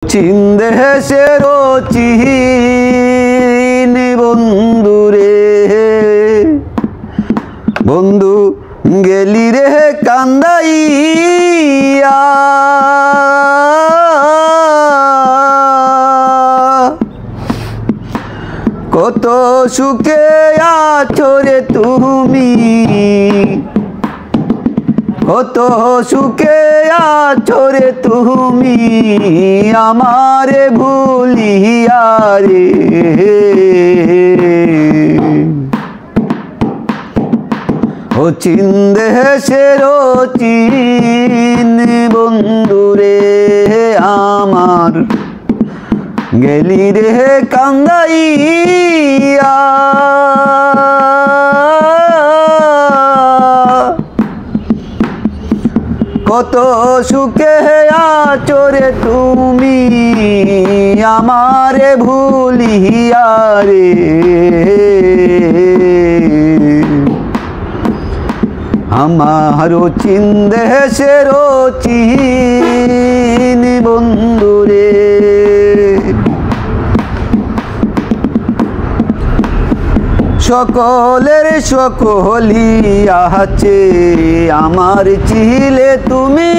চীন দেশের চিন বন্ধুরে বন্ধু গেলি রে কান্দাইয়া কত সুখে আছো রে তুমি কত সুখে আছো রে তুমি আমারে ভুলিয়া রে ও চীন দেশের চীন বন্ধুরে আমার গেলি রে কান্দাইয়া কত সুখে আছো রে তুমি আমারে ভুলিয়া রে আমার চীন দেশের চীন বন্ধুরে সকলের সকলি আছে আমার চিলে তুমি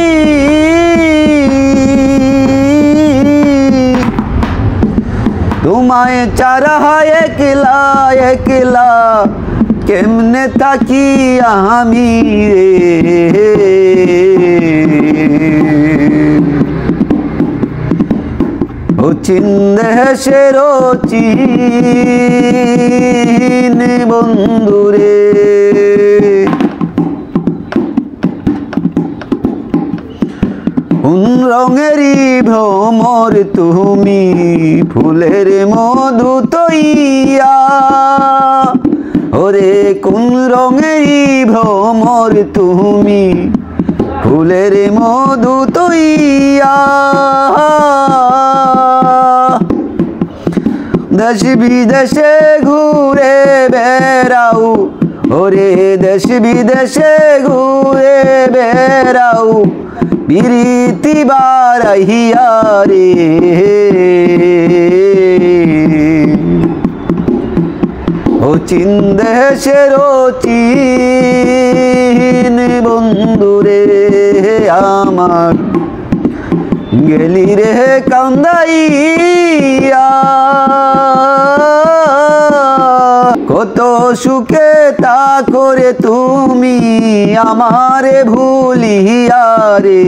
তোমায় চারা একলা একলা কেমনে থাকি আমি রে ও চীন দেশের চীন বন্ধুরে কোন রঙেরই ভ্রমর তুমি ফুলের মধু তৈয়া ওরে কোন রঙেরই ভ্রমর তুমি ফুলের মধু তৈয়া দেশ বিদেশে ঘুরে বেড়াও ওরে দেশ বিদেশে ঘুরে বেড়াও বিরীতি বারাইয়া রে ও চীন দেশের চীন বন্ধুরে আমার গেলি রে কান্দাইয়া কত সুখে তা করে তুমি আমারে ভুলিয়া রে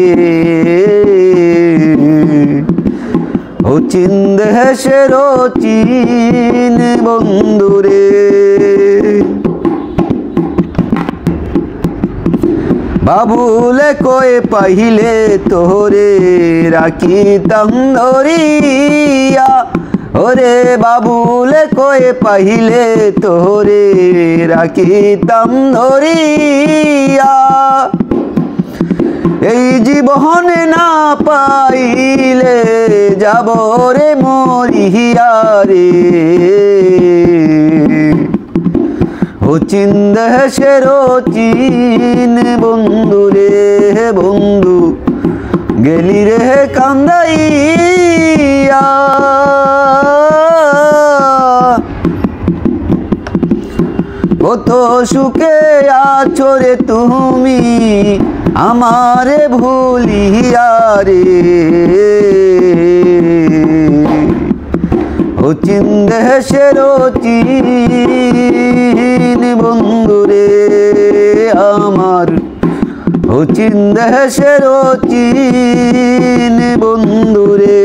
ও চীন দেশের চীন বন্ধুরে বাবুলে কয়ে পাইলে তোরে রাখিতাম ধরিয়া ওরে বাবুলে কয়ে পাইলে তোরে রাখিতাম ধরিয়া এই জীবনে না পাইলে যাব রে মরিয়া রে ও চীন দেশের চীন বন্ধুরে বন্ধু গেলি রে কান্দাইয়া কত সুখে আছো রে তুমি আমারে ভুলিয়া রে ও চীন দেশের চীন বন্ধুরে আমার ও চীন দেশের চীন বন্ধুরে।